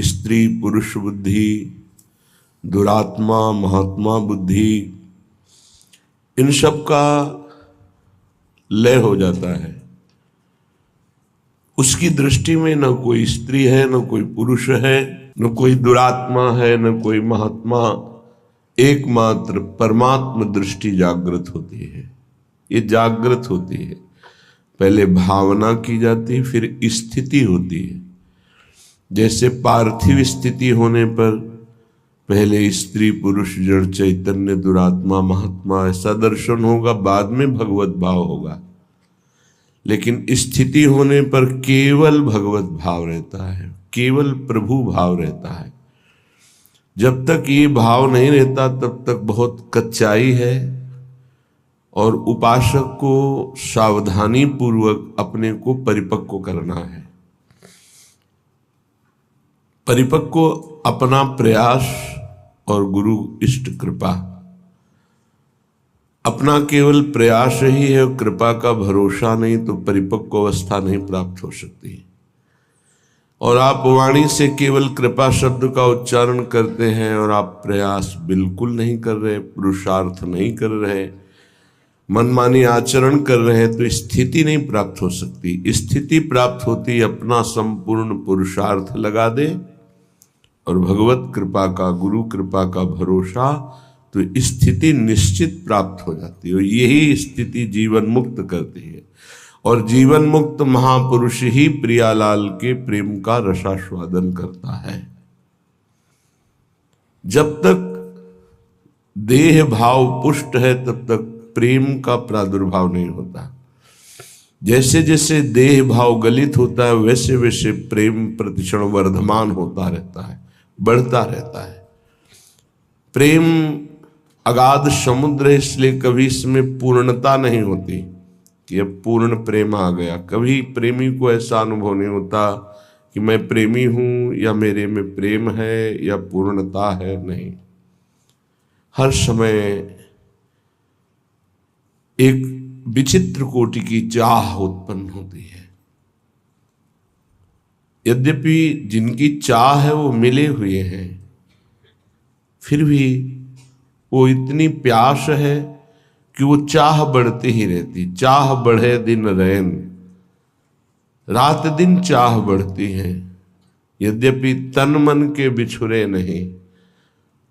स्त्री पुरुष बुद्धि, दुरात्मा महात्मा बुद्धि, इन सब का लय हो जाता है। उसकी दृष्टि में न कोई स्त्री है, न कोई पुरुष है, न कोई दुरात्मा है, न कोई महात्मा, एकमात्र परमात्म दृष्टि जागृत होती है। ये जागृत होती है, पहले भावना की जाती है, फिर स्थिति होती है। जैसे पार्थिव स्थिति होने पर पहले स्त्री पुरुष जड़ चैतन्य दुरात्मा महात्मा ऐसा दर्शन होगा, बाद में भगवत भाव होगा। लेकिन स्थिति होने पर केवल भगवत भाव रहता है, केवल प्रभु भाव रहता है। जब तक ये भाव नहीं रहता तब तक बहुत कच्चाई है, और उपासक को सावधानी पूर्वक अपने को परिपक्व करना है। परिपक्व अपना प्रयास और गुरु इष्ट कृपा, अपना केवल प्रयास ही है, कृपा का भरोसा नहीं तो परिपक्व अवस्था नहीं प्राप्त हो सकती। और आप वाणी से केवल कृपा शब्द का उच्चारण करते हैं और आप प्रयास बिल्कुल नहीं कर रहे, पुरुषार्थ नहीं कर रहे, मनमानी आचरण कर रहे हैं, तो स्थिति नहीं प्राप्त हो सकती। स्थिति प्राप्त होती अपना संपूर्ण पुरुषार्थ लगा दे और भगवत कृपा का, गुरु कृपा का भरोसा, तो स्थिति निश्चित प्राप्त हो जाती है। और यही स्थिति जीवन मुक्त करती है। और जीवन मुक्त महापुरुष ही प्रियालाल के प्रेम का रसास्वादन करता है। जब तक देह भाव पुष्ट है तब तक प्रेम का प्रादुर्भाव नहीं होता। जैसे जैसे देह भाव गलित होता है वैसे वैसे प्रेम प्रतिक्षण वर्धमान होता रहता है, बढ़ता रहता है। प्रेम अगाध समुद्र है, इसलिए कभी इसमें पूर्णता नहीं होती कि अब पूर्ण प्रेम आ गया। कभी प्रेमी को ऐसा अनुभव नहीं होता कि मैं प्रेमी हूं या मेरे में प्रेम है या पूर्णता है, नहीं। हर समय एक विचित्र कोटि की चाह उत्पन्न होती है। यद्यपि जिनकी चाह है वो मिले हुए हैं, फिर भी वो इतनी प्यास है कि वो चाह बढ़ती ही रहती। चाह बढ़े दिन रैन, रात दिन चाह बढ़ती है। यद्यपि तन मन के बिछुरे नहीं,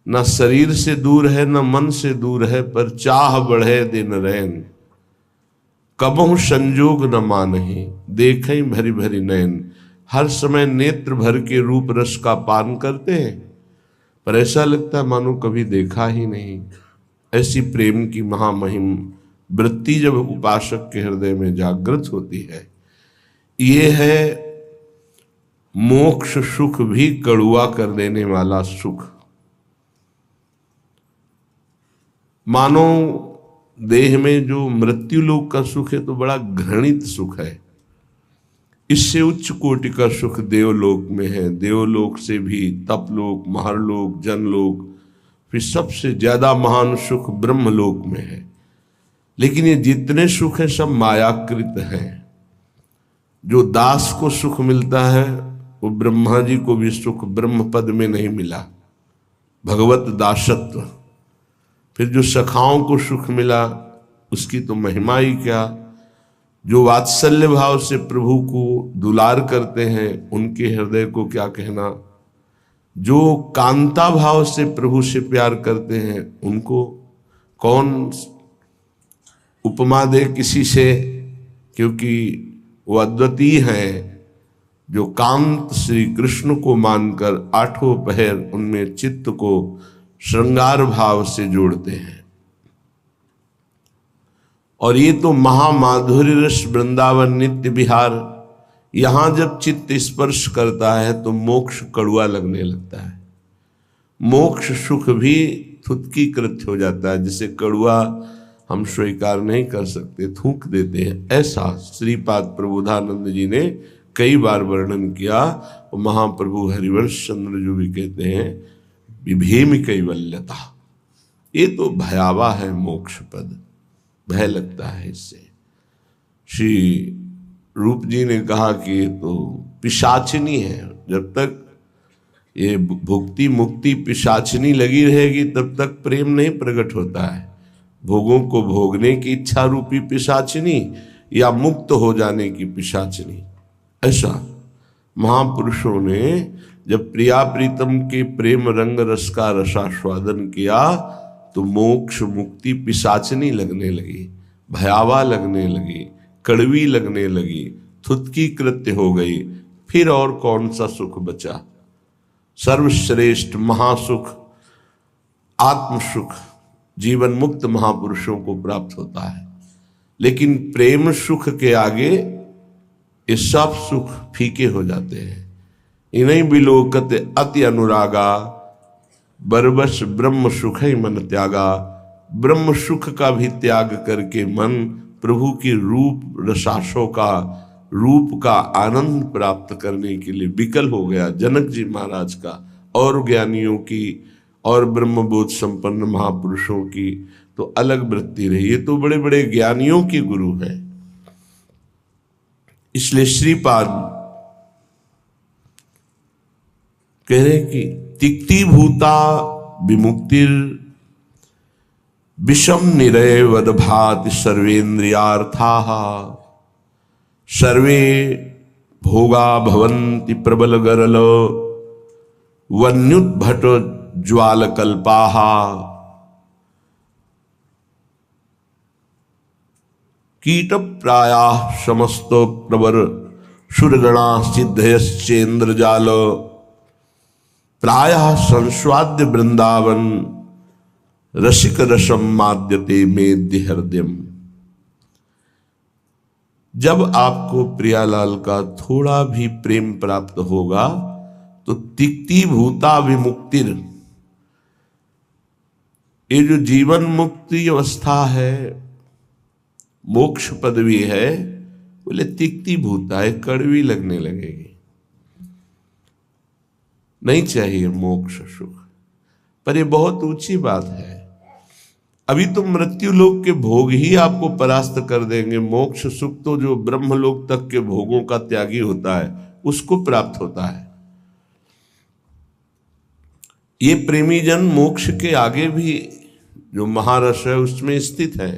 न शरीर से दूर है न मन से दूर है, पर चाह बढ़े दिन रैन। कबहु संजोग न मानहि, देखें भरी भरी नैन। हर समय नेत्र भर के रूप रस का पान करते हैं, पर ऐसा लगता है मानो कभी देखा ही नहीं। ऐसी प्रेम की महामहिम वृत्ति जब उपासक के हृदय में जागृत होती है, ये है मोक्ष सुख भी कड़ुआ कर देने वाला सुख। मानो देह में जो मृत्यु लोक का सुख है तो बड़ा घृणित सुख है। इससे उच्च कोटि का सुख देवलोक में है। देवलोक से भी तपलोक, महरलोक, जनलोक, फिर सबसे ज्यादा महान सुख ब्रह्मलोक में है। लेकिन ये जितने सुख हैं सब मायाकृत हैं। जो दास को सुख मिलता है वो ब्रह्मा जी को भी सुख ब्रह्म पद में नहीं मिला, भगवत दासत्व। फिर जो सखाओं को सुख मिला उसकी तो महिमा ही क्या। जो वात्सल्य भाव से प्रभु को दुलार करते हैं उनके हृदय को क्या कहना। जो कांता भाव से प्रभु से प्यार करते हैं उनको कौन उपमा दे किसी से, क्योंकि वो अद्वितीय हैं। जो कांत श्री कृष्ण को मानकर आठों पहर उनमें चित्त को श्रृंगार भाव से जोड़ते हैं। और ये तो महामाधुर्य रस वृंदावन नित्य विहार, यहां जब चित्त स्पर्श करता है तो मोक्ष कड़ुआ लगने लगता है। मोक्ष सुख भी थुतकी कृत हो जाता है। जिसे कड़ुआ हम स्वीकार नहीं कर सकते, थूक देते हैं, ऐसा श्रीपाद प्रबोधानंद जी ने कई बार वर्णन किया। और महाप्रभु हरिवंश चंद्र जो भी कहते हैं विभेम कैवल्यता, ये तो भयावह है मोक्ष पद, भय लगता है इससे। श्री रूप जी ने कहा कि ये तो पिशाचिनी है। जब तक ये भुक्ति मुक्ति पिशाचनी लगी रहेगी तब तक प्रेम नहीं प्रकट होता है। भोगों को भोगने की इच्छा रूपी पिशाचनी या मुक्त हो जाने की पिशाचनी। ऐसा महापुरुषों ने जब प्रिया प्रीतम के प्रेम रंग रस का रसास्वादन किया तो मोक्ष मुक्ति पिशाचनी लगने लगी, भयावह लगने लगी, कड़वी लगने लगी, थुतकी कृत्य हो गई। फिर और कौन सा सुख बचा? सर्वश्रेष्ठ महासुख आत्म सुख जीवन मुक्त महापुरुषों को प्राप्त होता है। लेकिन प्रेम सुख के आगे ये सब सुख फीके हो जाते हैं। इन्हीं बिलोकत अति अनुरागा, बरबस ब्रह्म सुख ही मन त्यागा। ब्रह्म सुख का भी त्याग करके मन प्रभु की रूप रसासों का रूप का आनंद प्राप्त करने के लिए विकल हो गया। जनक जी महाराज का और ज्ञानियों की और ब्रह्मबोध संपन्न महापुरुषों की तो अलग वृत्ति रही। ये तो बड़े बड़े ज्ञानियों के गुरु हैं। इसलिए श्रीपाद कह रहे कि तिक्ति भूता विमुक्तिर विषम निरय वदभाति सर्वेन्द्रियार्थाः सर्वे भोगा भवन्ति प्रबल गरल वन्युद्भट ज्वालकल्पाः कीट प्रायाः समस्त प्रवर सुरगणा सिद्धयश्चेन्द्रजाल प्रायः संस्वाद्य वृंदावन रसिक रसम माद्यते मेद्य हृदयम। जब आपको प्रियालाल का थोड़ा भी प्रेम प्राप्त होगा तो तिक्ति भूता विमुक्तिर, ये जो जीवन मुक्ति अवस्था है, मोक्ष पदवी है, बोले तिक्ति भूता है, कड़वी लगने लगेगी। नहीं चाहिए मोक्ष सुख, पर ये बहुत ऊंची बात है। अभी तो मृत्यु लोक के भोग ही आपको परास्त कर देंगे। मोक्ष सुख तो जो ब्रह्मलोक तक के भोगों का त्यागी होता है उसको प्राप्त होता है। ये प्रेमी जन मोक्ष के आगे भी जो महारस है उसमें स्थित है।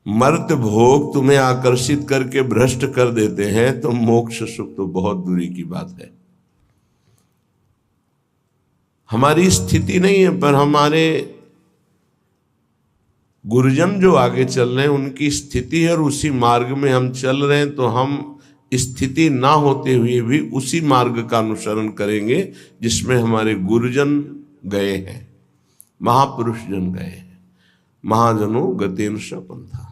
मर्त भोग तुम्हें आकर्षित करके भ्रष्ट कर देते हैं तो मोक्ष सुख तो बहुत दूरी की बात है। हमारी स्थिति नहीं है, पर हमारे गुरुजन जो आगे चल रहे हैं उनकी स्थिति है और उसी मार्ग में हम चल रहे हैं, तो हम स्थिति ना होते हुए भी उसी मार्ग का अनुसरण करेंगे जिसमें हमारे गुरुजन गए हैं, महापुरुष जन गए हैं। महाजनों गतेन स पंथा,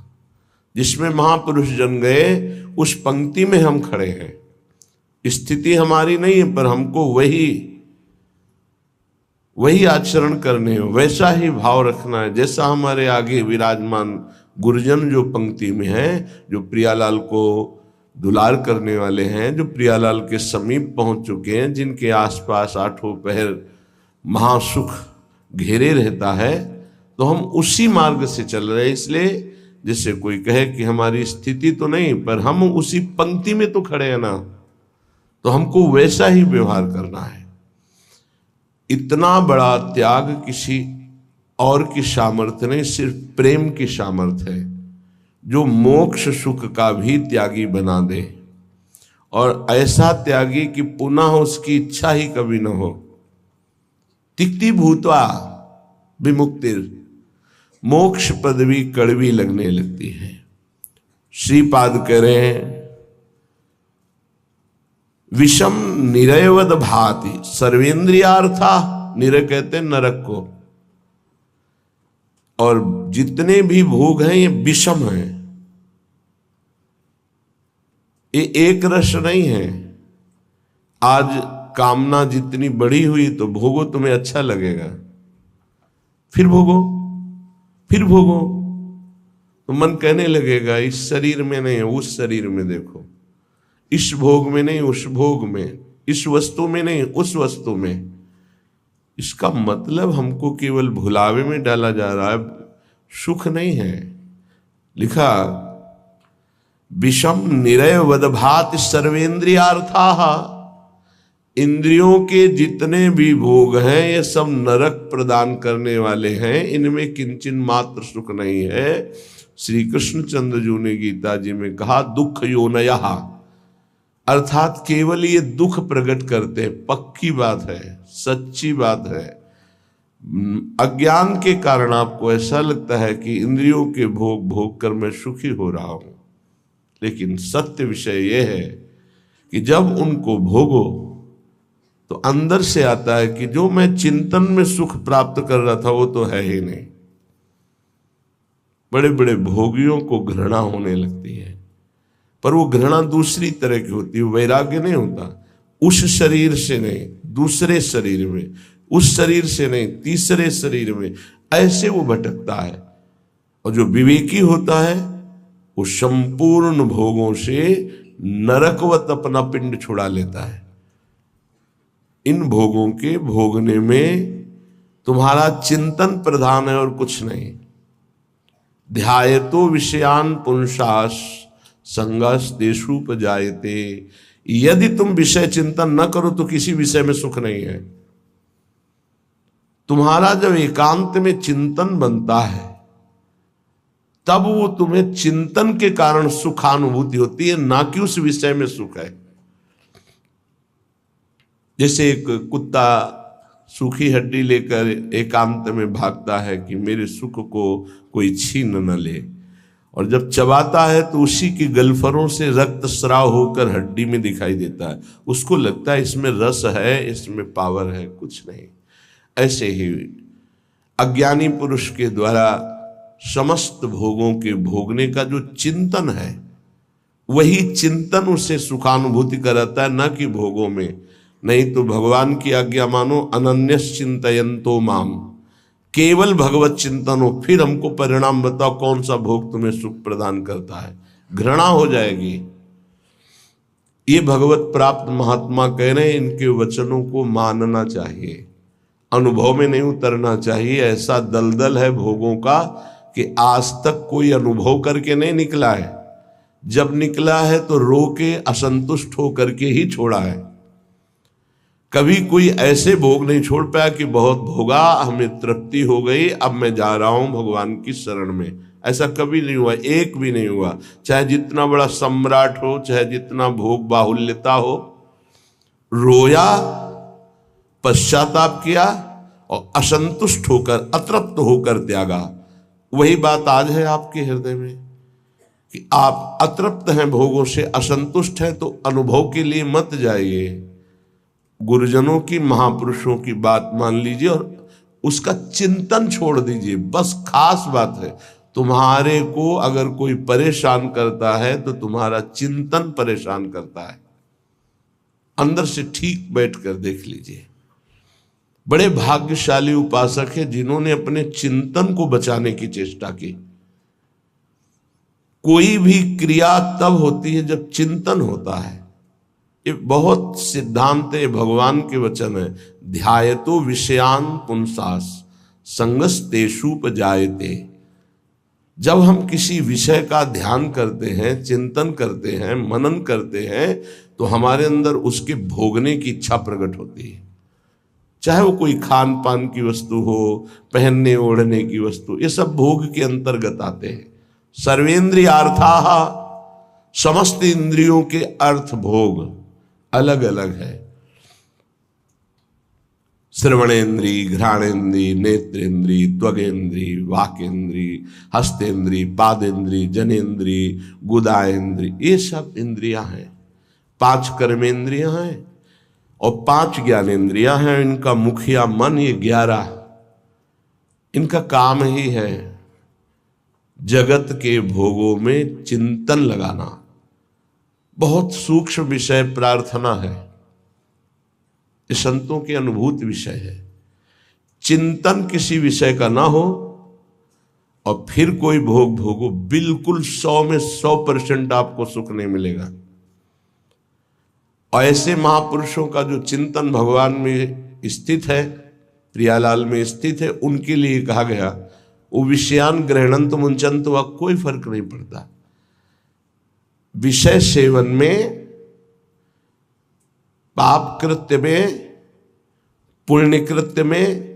जिसमें महापुरुष जन गए उस पंक्ति में हम खड़े हैं। स्थिति हमारी नहीं है, पर हमको वही आचरण करने हो, वैसा ही भाव रखना है जैसा हमारे आगे विराजमान गुरुजन जो पंक्ति में हैं, जो प्रियालाल को दुलार करने वाले हैं, जो प्रियालाल के समीप पहुंच चुके हैं, जिनके आसपास आठों पहर महासुख घेरे रहता है, तो हम उसी मार्ग से चल रहे हैं। इसलिए जैसे कोई कहे कि हमारी स्थिति तो नहीं, पर हम उसी पंक्ति में तो खड़े हैं ना, तो हमको वैसा ही व्यवहार करना है। इतना बड़ा त्याग किसी और की सामर्थ्य नहीं, सिर्फ प्रेम की सामर्थ्य है जो मोक्ष सुख का भी त्यागी बना दे, और ऐसा त्यागी कि पुनः उसकी इच्छा ही कभी न हो। तिक्ति भूत्वा विमुक्तिर, मोक्ष पदवी कड़वी लगने लगती है। श्रीपाद कह रहे हैं विषम निरयवद भाति सर्वेन्द्रियार्था, निरय कहते हैं नरक को, और जितने भी भोग हैं ये विषम हैं, ये एक रस नहीं है। आज कामना जितनी बढ़ी हुई तो भोगो, तुम्हें अच्छा लगेगा, फिर भोगो, फिर भोगो, तो मन कहने लगेगा इस शरीर में नहीं, उस शरीर में देखो, इस भोग में नहीं, उस भोग में, इस वस्तु में नहीं, उस वस्तु में। इसका मतलब हमको केवल भुलावे में डाला जा रहा है, सुख नहीं है। लिखा विषम निरय वदभाति सर्वेन्द्रियार्थाः, इंद्रियों के जितने भी भोग हैं ये सब नरक प्रदान करने वाले हैं, इनमें किंचन मात्र सुख नहीं है। श्री कृष्णचंद्र जी ने गीता जी में कहा दुख योनयः, अर्थात केवल ये दुख प्रकट करते हैं। पक्की बात है, सच्ची बात है। अज्ञान के कारण आपको ऐसा लगता है कि इंद्रियों के भोग भोग कर मैं सुखी हो रहा हूं, लेकिन सत्य विषय यह है कि जब उनको भोगो तो अंदर से आता है कि जो मैं चिंतन में सुख प्राप्त कर रहा था वो तो है ही नहीं। बड़े बड़े भोगियों को घृणा होने लगती है, पर वो घृणा दूसरी तरह की होती है, वैराग्य नहीं होता। उस शरीर से नहीं, दूसरे शरीर में, उस शरीर से नहीं, तीसरे शरीर में, ऐसे वो भटकता है। और जो विवेकी होता है वो संपूर्ण भोगों से नरकवत अपना पिंड छुड़ा लेता है। इन भोगों के भोगने में तुम्हारा चिंतन प्रधान है और कुछ नहीं। ध्यायतो विषयान पुंसास संगस तेषुपजायते। यदि तुम विषय चिंतन न करो तो किसी विषय में सुख नहीं है। तुम्हारा जब एकांत में चिंतन बनता है तब वो तुम्हें चिंतन के कारण सुखानुभूति होती है, ना कि उस विषय में सुख है। जैसे एक कुत्ता सूखी हड्डी लेकर एकांत में भागता है कि मेरे सुख को कोई छीन न ले, और जब चबाता है तो उसी की गलफरों से रक्त स्राव होकर हड्डी में दिखाई देता है। उसको लगता है इसमें रस है, इसमें पावर है, कुछ नहीं। ऐसे ही अज्ञानी पुरुष के द्वारा समस्त भोगों के भोगने का जो चिंतन है वही चिंतन उसे सुखानुभूति कराता है, न कि भोगों में। नहीं तो भगवान की आज्ञा मानो, अनन्यस चिंतयन्तो माम, केवल भगवत चिंतन हो, फिर हमको परिणाम बताओ कौन सा भोग तुम्हें सुख प्रदान करता है। घृणा हो जाएगी। ये भगवत प्राप्त महात्मा कह रहे हैं, इनके वचनों को मानना चाहिए, अनुभव में नहीं उतरना चाहिए। ऐसा दलदल है भोगों का कि आज तक कोई अनुभव करके नहीं निकला है। जब निकला है तो रो के असंतुष्ट होकर के ही छोड़ा है। कभी कोई ऐसे भोग नहीं छोड़ पाया कि बहुत भोगा, हमें तृप्ति हो गई, अब मैं जा रहा हूं भगवान की शरण में। ऐसा कभी नहीं हुआ, एक भी नहीं हुआ। चाहे जितना बड़ा सम्राट हो, चाहे जितना भोग बाहुल्यता हो, रोया, पश्चाताप किया और असंतुष्ट होकर, अतृप्त होकर त्यागा। वही बात आज है आपके हृदय में कि आप अतृप्त हैं भोगों से, असंतुष्ट हैं, तो अनुभव के लिए मत जाइए। गुरुजनों की, महापुरुषों की बात मान लीजिए और उसका चिंतन छोड़ दीजिए। बस खास बात है, तुम्हारे को अगर कोई परेशान करता है तो तुम्हारा चिंतन परेशान करता है। अंदर से ठीक बैठकर देख लीजिए। बड़े भाग्यशाली उपासक है जिन्होंने अपने चिंतन को बचाने की चेष्टा की। कोई भी क्रिया तब होती है जब चिंतन होता है। ये बहुत सिद्धांत है, भगवान के वचन है। ध्यायतो विषयान पुंसास संगस तेषुपजायते। जब हम किसी विषय का ध्यान करते हैं, चिंतन करते हैं, मनन करते हैं, तो हमारे अंदर उसके भोगने की इच्छा प्रकट होती है। चाहे वो कोई खान पान की वस्तु हो, पहनने ओढ़ने की वस्तु, ये सब भोग के अंतर्गत आते हैं। सर्वेंद्रियार्थाः, समस्त इंद्रियों के अर्थ भोग अलग अलग है। श्रवणेन्द्री, घ्राणेन्द्री, नेत्रेन्द्री, त्वगेन्द्री, वाकेन्द्री, हस्तेन्द्री, पादेन्द्री, जनेन्द्री, गुदाएन्द्री, ये सब इंद्रियां हैं। 5 कर्मेंद्रियां हैं और 5 ज्ञानेन्द्रियां हैं। इनका मुखिया मन, ये 11, इनका काम ही है जगत के भोगों में चिंतन लगाना। बहुत सूक्ष्म विषय प्रार्थना है, ये संतों की अनुभूत विषय है। चिंतन किसी विषय का ना हो और फिर कोई भोग भोगो, बिल्कुल 100 में 100% आपको सुख नहीं मिलेगा। और ऐसे महापुरुषों का जो चिंतन भगवान में स्थित है, प्रियालाल में स्थित है, उनके लिए कहा गया वो विषयान ग्रहणंत मुंचंत, वह कोई फर्क नहीं पड़ता। विषय सेवन में पाप कृत्य में, पुण्य कृत्य में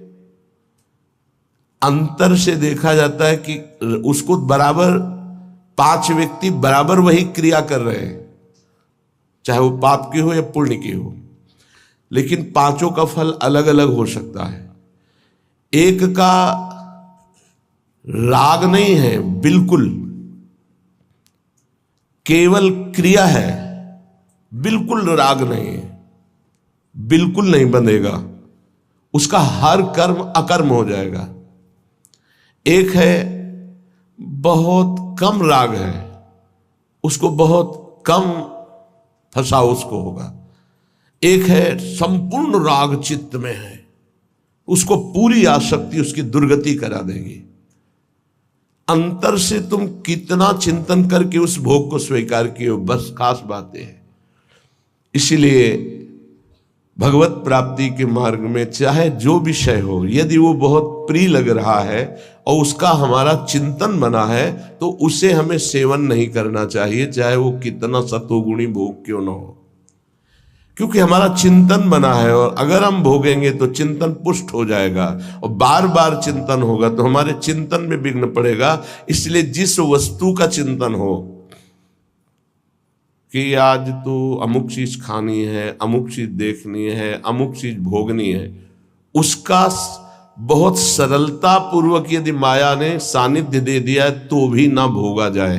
अंतर से देखा जाता है कि उसको बराबर 5 व्यक्ति बराबर वही क्रिया कर रहे हैं, चाहे वो पाप की हो या पुण्य की हो, लेकिन पांचों का फल अलग अलग हो सकता है। एक का राग नहीं है, बिल्कुल केवल क्रिया है, बिल्कुल राग नहीं है, बिल्कुल नहीं बनेगा, उसका हर कर्म अकर्म हो जाएगा। एक है बहुत कम राग है, उसको बहुत कम फंसाओ उसको होगा। एक है संपूर्ण राग चित्त में है, उसको पूरी आसक्ति उसकी दुर्गति करा देगी। अंतर से तुम कितना चिंतन करके उस भोग को स्वीकार किए हो, बस खास बातें हैं। इसीलिए भगवत प्राप्ति के मार्ग में चाहे जो विषय हो, यदि वो बहुत प्रिय लग रहा है और उसका हमारा चिंतन बना है, तो उसे हमें सेवन नहीं करना चाहिए, चाहे वो कितना सतोगुणी भोग क्यों न हो, क्योंकि हमारा चिंतन बना है। और अगर हम भोगेंगे तो चिंतन पुष्ट हो जाएगा, और बार बार चिंतन होगा तो हमारे चिंतन में विघ्न पड़ेगा। इसलिए जिस वस्तु का चिंतन हो कि आज तो अमुक चीज खानी है, अमुक चीज देखनी है, अमुक चीज भोगनी है, उसका बहुत सरलता पूर्वक यदि माया ने सानिध्य दे दिया तो भी ना भोगा जाए।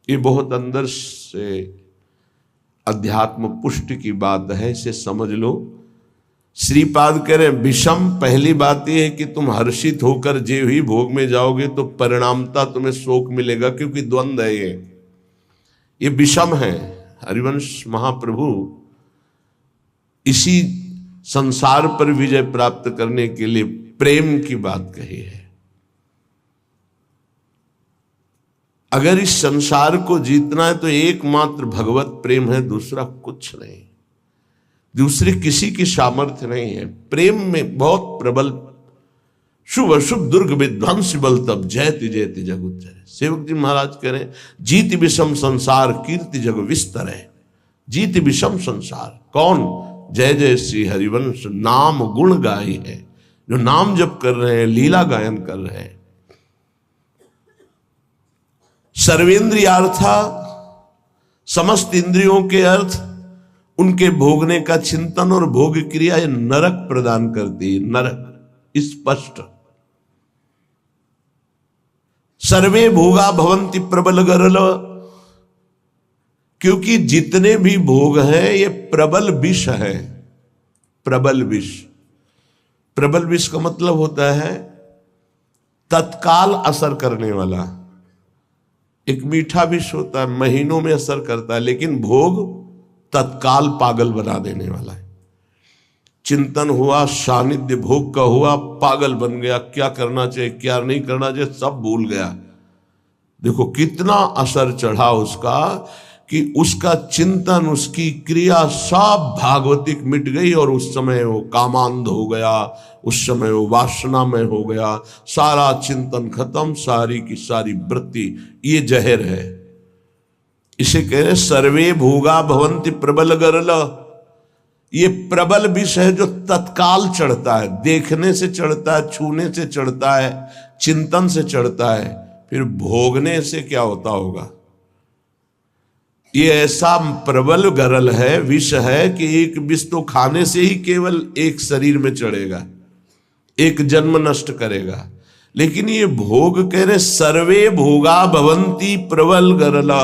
ये बहुत अंदर से अध्यात्म पुष्टि की बात है, इसे समझ लो। श्रीपाद कह रहे विषम, पहली बात यह है कि तुम हर्षित होकर जे ही भोग में जाओगे तो परिणामता तुम्हें शोक मिलेगा, क्योंकि द्वंद्व है ये विषम है। हरिवंश महाप्रभु इसी संसार पर विजय प्राप्त करने के लिए प्रेम की बात कही है। अगर इस संसार को जीतना है तो एकमात्र भगवत प्रेम है, दूसरा कुछ नहीं, दूसरे किसी की सामर्थ्य नहीं है। प्रेम में बहुत प्रबल शुभ अशुभ दुर्ग विध्वंस बल तब जयति जयति जग उच्चरे। सेवक जी महाराज कह रहे जीत विषम संसार कीर्ति जग विस्तर है। जीत विषम संसार कौन? जय जय श्री हरिवंश नाम गुण गाई है, जो नाम जप कर रहे हैं, लीला गायन कर रहे हैं। सर्वेंद्रियार्था, समस्त इंद्रियों के अर्थ, उनके भोगने का चिंतन और भोग क्रिया ये नरक प्रदान करती है, नरक स्पष्ट। सर्वे भोगा भवंति प्रबल गरल, क्योंकि जितने भी भोग हैं ये प्रबल विष है। प्रबल विष, प्रबल विष का मतलब होता है तत्काल असर करने वाला। एक मीठा विष होता है, महीनों में असर करता है, लेकिन भोग तत्काल पागल बना देने वाला है। चिंतन हुआ, सानिध्य भोग का हुआ, पागल बन गया, क्या करना चाहिए क्या नहीं करना चाहिए सब भूल गया। देखो कितना असर चढ़ा उसका, कि उसका चिंतन, उसकी क्रिया सब भागवतिक मिट गई, और उस समय वो कामांध हो गया, उस समय वो वासना में हो गया, सारा चिंतन खत्म, सारी की सारी वृत्ति। ये जहर है, इसे कह रहे सर्वे भोगा भवंति प्रबल गरल। ये प्रबल विष है जो तत्काल चढ़ता है, देखने से चढ़ता है, छूने से चढ़ता है, चिंतन से चढ़ता है, फिर भोगने से क्या होता होगा। ये ऐसा प्रबल गरल है, विष है, कि एक विष तो खाने से ही केवल एक शरीर में चढ़ेगा, एक जन्म नष्ट करेगा। लेकिन ये भोग कह रहे सर्वे भोगा भवंती प्रबल गरला,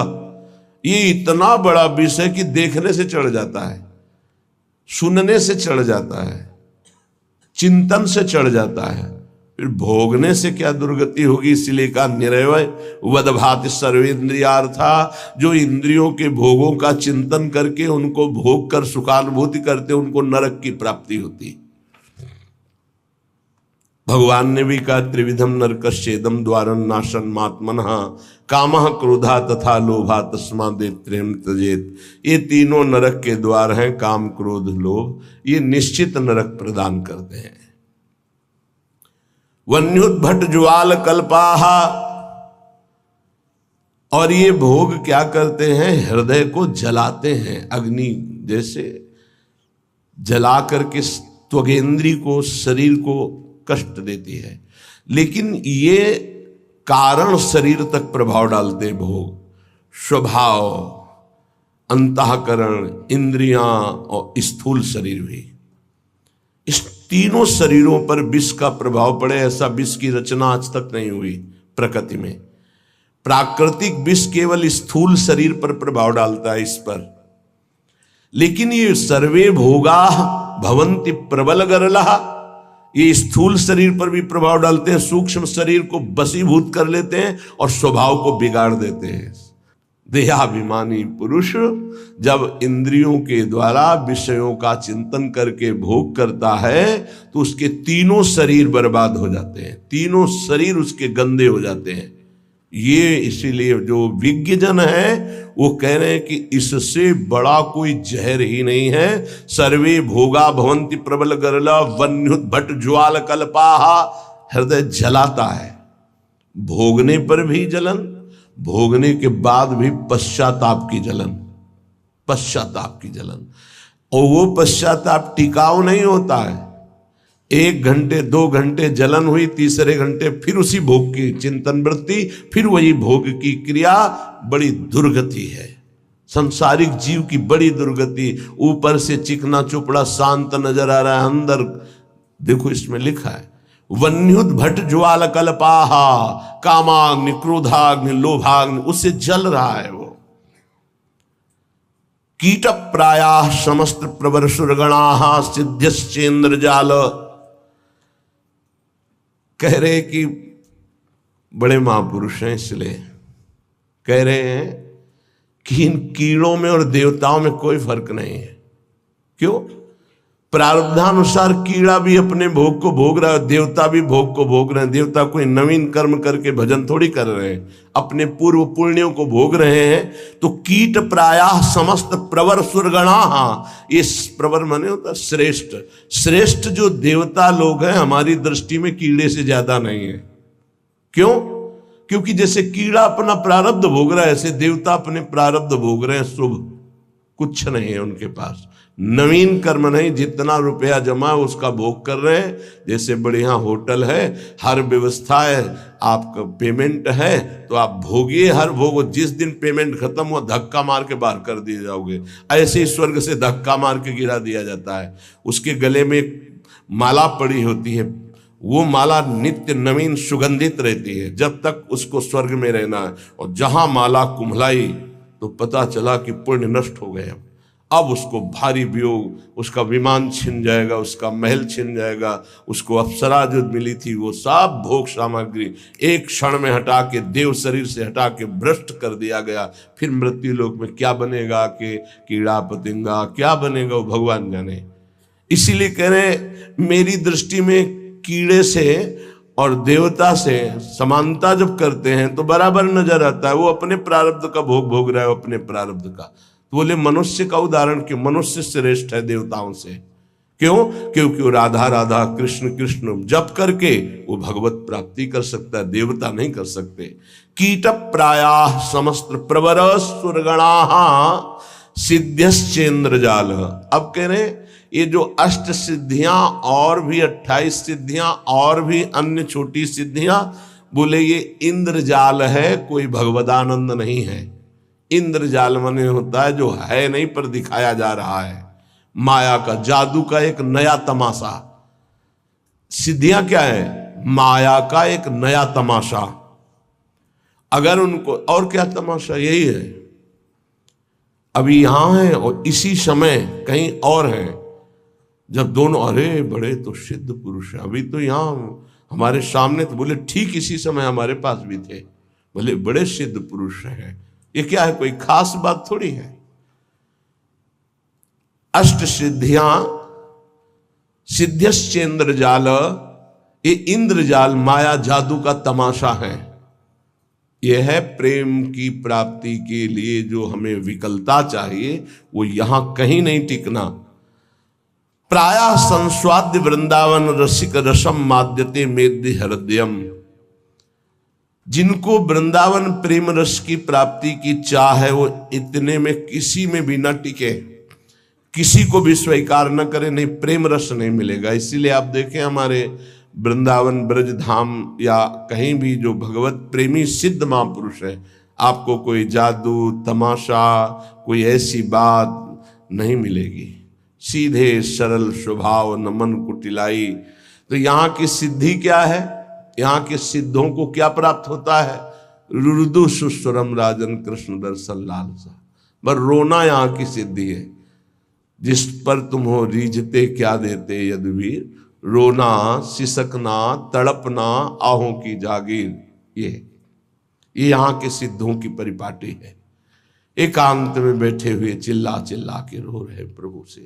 ये इतना बड़ा विष है कि देखने से चढ़ जाता है, सुनने से चढ़ जाता है, चिंतन से चढ़ जाता है, फिर भोगने से क्या दुर्गति होगी। इसलिए कहा निरवय वदभाति सर्वेंद्रियार्था, जो इंद्रियों के भोगों का चिंतन करके उनको भोग कर सुखानुभूति करते उनको नरक की प्राप्ति होती। भगवान ने भी कहा त्रिविधम नरकश्चेदम द्वारं नाशन मात्मनः कामः क्रोधा तथा लोभा तस्मादेत्रेम त्यजेत। ये तीनों नरक के द्वार हैं, काम क्रोध लोभ, ये निश्चित नरक प्रदान करते हैं। वन्युद्भट ज्वाल कल्पाहा, और ये भोग क्या करते हैं, हृदय को जलाते हैं, अग्नि जैसे जला करके त्वगेंद्री को, शरीर को कष्ट देती है। लेकिन ये कारण शरीर तक प्रभाव डालते हैं भोग, स्वभाव, अंतःकरण, इंद्रियां और स्थूल शरीर भी। इस तीनों शरीरों पर विष का प्रभाव पड़े, ऐसा विष की रचना आज तक नहीं हुई प्रकृति में। प्राकृतिक विष केवल स्थूल शरीर पर प्रभाव डालता है, इस पर। लेकिन ये सर्वे भोगा भवंति प्रबल गरला, ये स्थूल शरीर पर भी प्रभाव डालते हैं, सूक्ष्म शरीर को वशीभूत कर लेते हैं और स्वभाव को बिगाड़ देते हैं। देहाभिमानी पुरुष जब इंद्रियों के द्वारा विषयों का चिंतन करके भोग करता है तो उसके तीनों शरीर बर्बाद हो जाते हैं, तीनों शरीर उसके गंदे हो जाते हैं। ये इसीलिए जो विज्ञजन है वो कह रहे हैं कि इससे बड़ा कोई जहर ही नहीं है। सर्वे भोगा भवंति प्रबल गरला वन्युत भट ज्वाल कल्पाहा, हृदय जलाता है, भोगने पर भी जलन, भोगने के बाद भी पश्चाताप की जलन, पश्चाताप की जलन। और वो पश्चाताप टिकाऊ नहीं होता है। 1 घंटे 2 घंटे जलन हुई, तीसरे घंटे फिर उसी भोग की चिंतन वृत्ति, फिर वही भोग की क्रिया। बड़ी दुर्गति है संसारिक जीव की, बड़ी दुर्गति। ऊपर से चिकना चुपड़ा शांत नजर आ रहा है, अंदर देखो इसमें लिखा है वन्युत भट ज्वाल कल्पाहा, कामाग्नि, क्रोधाग्नि, लोभाग्नि, उससे जल रहा है वो। कीट प्रायाः समस्त प्रवर सुरगणाः सिद्ध्यश्चेन्द्र जाल। कह रहे कि बड़े महापुरुष हैं, इसलिए कह रहे हैं कि इन कीड़ों में और देवताओं में कोई फर्क नहीं है। क्यों? प्रारब्धानुसार कीड़ा भी अपने भोग को भोग रहा है, देवता भी भोग को भोग रहे हैं। देवता कोई नवीन कर्म करके भजन थोड़ी कर रहे हैं, अपने पूर्व पुण्यों को भोग रहे हैं। तो कीट प्रायः समस्त प्रवर सुरगणाः, ये प्रवर माने होता श्रेष्ठ, श्रेष्ठ जो देवता लोग हैं हमारी दृष्टि में कीड़े से ज्यादा नहीं है। क्यों? क्योंकि जैसे कीड़ा अपना प्रारब्ध भोग रहा है, ऐसे देवता अपने प्रारब्ध भोग रहे हैं। शुभ कुछ नहीं है उनके पास, नवीन कर्म नहीं, जितना रुपया जमा है उसका भोग कर रहे हैं। जैसे बढ़िया होटल है, हर व्यवस्था है, आपका पेमेंट है तो आप भोगिए, हर भोग। जिस दिन पेमेंट खत्म हुआ धक्का मार के बाहर कर दिए जाओगे। ऐसे ही स्वर्ग से धक्का मार के गिरा दिया जाता है। उसके गले में एक माला पड़ी होती है, वो माला नित्य नवीन सुगंधित रहती है जब तक उसको स्वर्ग में रहना है। और जहां माला कुम्हलाई तो पता चला कि पुण्य नष्ट हो गए। अब उसको भारी वियोग, उसका विमान छिन जाएगा, उसका महल छिन जाएगा, उसको अप्सरा जो मिली थी वो सब भोग सामग्री एक क्षण में हटा के, देव शरीर से हटा के भ्रष्ट कर दिया गया। फिर मृत्यु लोक में क्या बनेगा कि कीड़ा पतिंगा क्या बनेगा वो भगवान जाने। इसीलिए कह रहे मेरी दृष्टि में कीड़े से और देवता से समानता जब करते हैं तो बराबर नजर आता है। वो अपने प्रारब्ध का भोग भोग रहा है, अपने प्रारब्ध का। तो बोले मनुष्य का उदाहरण क्यों? मनुष्य श्रेष्ठ है देवताओं से। क्यों? क्योंकि वो राधा राधा कृष्ण कृष्ण जप करके वो भगवत प्राप्ति कर सकता है, देवता नहीं कर सकते। कीट प्रायाः समस्त प्रवर सुरगणाः सिद्ध्यश्चेन्द्र जाल। अब कह रहे ये जो अष्ट सिद्धियां और भी 28 सिद्धियां और भी अन्य छोटी सिद्धियां, बोले ये इंद्रजाल है, कोई भगवदानंद नहीं है। इंद्रजाल माने होता है जो है नहीं पर दिखाया जा रहा है, माया का, जादू का एक नया तमाशा। सिद्धियां क्या है? माया का एक नया तमाशा। अगर उनको और क्या तमाशा, यही है अभी यहां है और इसी समय कहीं और है। जब दोनों अरे बड़े तो सिद्ध पुरुष हैं, अभी तो यहां हमारे सामने, तो बोले ठीक इसी समय हमारे पास भी थे, बोले बड़े सिद्ध पुरुष हैं। ये क्या है? कोई खास बात थोड़ी है। अष्ट सिद्धियां सिद्ध्यश्चेन्द्र जाल, ये इंद्रजाल माया जादू का तमाशा है। यह है प्रेम की प्राप्ति के लिए जो हमें विकलता चाहिए वो यहां कहीं नहीं टिकना। प्रायः संस्वाद्य वृंदावन रसिक रसम माद्यते मेद्य हृदयम। जिनको वृंदावन प्रेम रस की प्राप्ति की चाह है वो इतने में किसी में भी न टिके, किसी को भी स्वीकार न करे, नहीं प्रेम रस नहीं मिलेगा। इसीलिए आप देखें हमारे वृंदावन ब्रज धाम या कहीं भी जो भगवत प्रेमी सिद्ध महापुरुष है, आपको कोई जादू तमाशा कोई ऐसी बात नहीं मिलेगी। सीधे सरल स्वभाव, नमन कुटिलाई। तो यहाँ की सिद्धि क्या है? यहाँ के सिद्धों को क्या प्राप्त होता है? रुदु सुस्वरम राजन कृष्ण दर्शन लालसा। पर रोना यहाँ की सिद्धि है। जिस पर तुम हो रीझते क्या देते यदुवीर, रोना सिसकना तड़पना आहों की जागीर। ये यहाँ के सिद्धों की परिपाटी है। एकांत में बैठे हुए चिल्ला चिल्ला के रो रहे प्रभु से,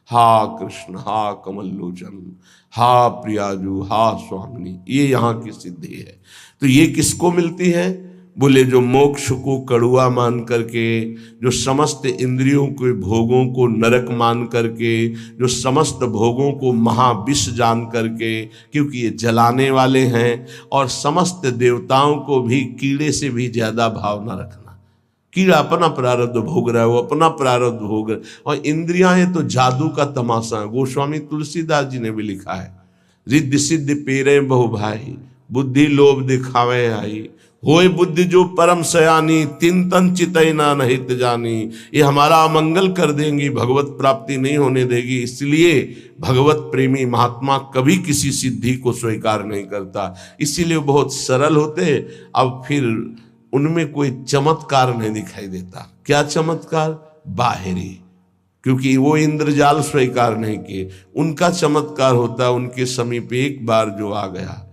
हा कृष्ण, हा कमल लोचन, हा प्रियाजू, हा स्वामिनी। ये यहाँ की सिद्धि है। तो ये किसको मिलती है? बोले जो मोक्ष को कड़ुआ मान करके, जो समस्त इंद्रियों के भोगों को नरक मान करके, जो समस्त भोगों को महाविष जान करके, क्योंकि ये जलाने वाले हैं, और समस्त देवताओं को भी कीड़े से भी ज्यादा भाव न रखना। कीड़ा अपना प्रारब्ध भोग रहा है, वो अपना प्रारब्ध भोग रहा है। और इंद्रियां हैं तो जादू का तमाशा। गोस्वामी तुलसीदास जी ने भी लिखा है, रिद्धि सिद्धि पेरे बहु भाई, बुद्धि लोभ दिखावे आई, होए बुद्धि जो परम सयानी, तिन तन चितैना नहित जानी। ये हमारा अमंगल कर देंगी, भगवत प्राप्ति नहीं होने देगी। इसलिए भगवत प्रेमी महात्मा कभी किसी सिद्धि को स्वीकार नहीं करता। इसीलिए बहुत सरल होते। अब फिर उनमें कोई चमत्कार नहीं दिखाई देता। क्या चमत्कार? बाहरी, क्योंकि वो इंद्रजाल स्वीकार नहीं किए। उनका चमत्कार होता उनके समीप एक बार जो आ गया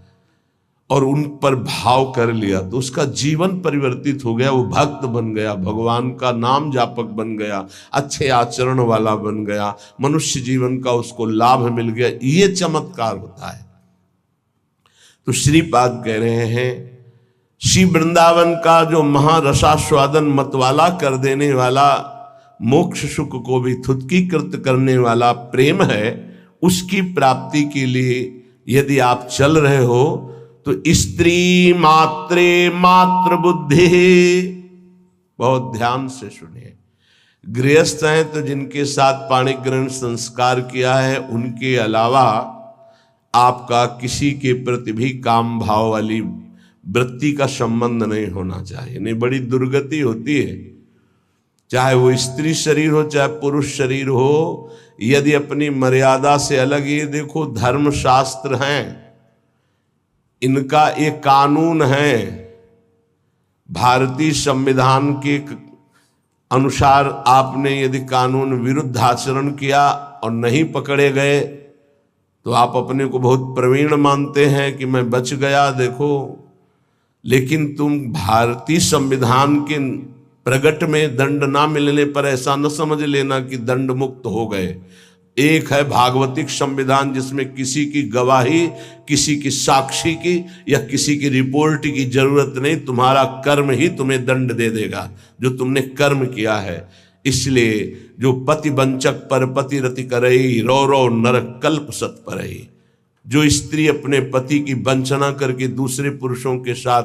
और उन पर भाव कर लिया तो उसका जीवन परिवर्तित हो गया। वो भक्त बन गया, भगवान का नाम जापक बन गया, अच्छे आचरण वाला बन गया, मनुष्य जीवन का उसको लाभ मिल गया। ये चमत्कार होता है। तो श्रीपाद कह रहे हैं, श्री वृंदावन का जो महारसास्वादन मतवाला कर देने वाला, मोक्ष सुख को भी थुत्कीकृत करने वाला प्रेम है, उसकी प्राप्ति के लिए यदि आप चल रहे हो तो स्त्री मात्रे मात्र बुद्धि। बहुत ध्यान से सुनिए। गृहस्थ हैं तो जिनके साथ पाणी ग्रहण संस्कार किया है, उनके अलावा आपका किसी के प्रति भी काम भाव वाली वृत्ति का संबंध नहीं होना चाहिए। नहीं, बड़ी दुर्गति होती है। चाहे वो स्त्री शरीर हो चाहे पुरुष शरीर हो, यदि अपनी मर्यादा से अलग, ये देखो धर्म शास्त्र हैं, इनका एक कानून है। भारतीय संविधान के अनुसार आपने यदि कानून विरुद्ध आचरण किया और नहीं पकड़े गए तो आप अपने को बहुत प्रवीण मानते हैं कि मैं बच गया, देखो। लेकिन तुम भारतीय संविधान के प्रगट में दंड ना मिलने पर ऐसा न समझ लेना कि दंड मुक्त हो गए। एक है भागवतिक संविधान, जिसमें किसी की गवाही, किसी की साक्षी की या किसी की रिपोर्ट की जरूरत नहीं, तुम्हारा कर्म ही तुम्हें दंड दे देगा जो तुमने कर्म किया है। इसलिए जो पति वंचक पर पति रति करई, रो रो नरक कल्प सत परई। जो स्त्री अपने पति की वंचना करके दूसरे पुरुषों के साथ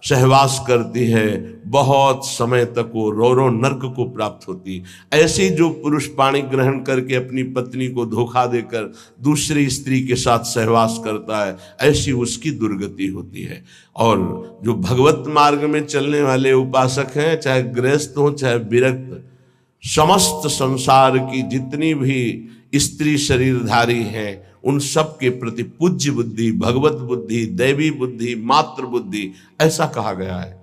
सहवास करती है, बहुत समय तक वो रो रो नरक को प्राप्त होती। ऐसे जो पुरुष पाणी ग्रहण करके अपनी पत्नी को धोखा देकर दूसरी स्त्री के साथ सहवास करता है, ऐसी उसकी दुर्गति होती है। और जो भगवत मार्ग में चलने वाले उपासक हैं, चाहे गृहस्थ हो चाहे विरक्त, समस्त संसार की जितनी भी स्त्री शरीरधारी हैं, उन सब के प्रति पूज्य बुद्धि, भगवत बुद्धि, दैवी बुद्धि, मातृ बुद्धि, ऐसा कहा गया है।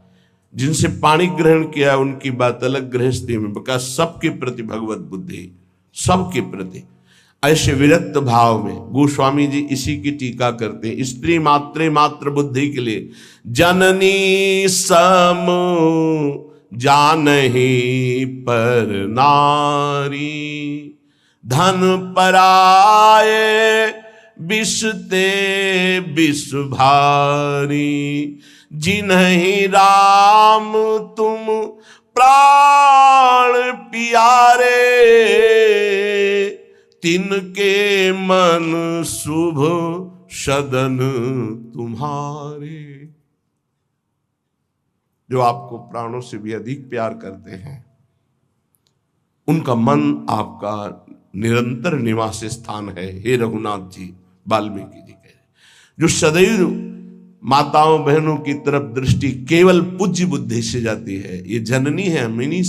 जिनसे पाणी ग्रहण किया उनकी बात अलग, गृहस्थी में बका सबके प्रति भगवत बुद्धि, सबके प्रति। ऐसे विरक्त भाव में गोस्वामी जी इसी की टीका करते हैं। स्त्री मात्रे मातृ बुद्धि के लिए जननी सम जानहि पर नारी, धन पराए बिसते बिस भारी, जिन्हि राम तुम प्राण प्यारे, तिनके मन शुभ सदन तुम्हारे। जो आपको प्राणों से भी अधिक प्यार करते हैं, उनका मन आपका निरंतर निवास स्थान है। हे रघुनाथ जी, वाल्मीकि जी कह रहे, जो सदैव माताओं बहनों की तरफ दृष्टि केवल पूज्य बुद्धि से जाती है। ये जननी है, हम इन्हीं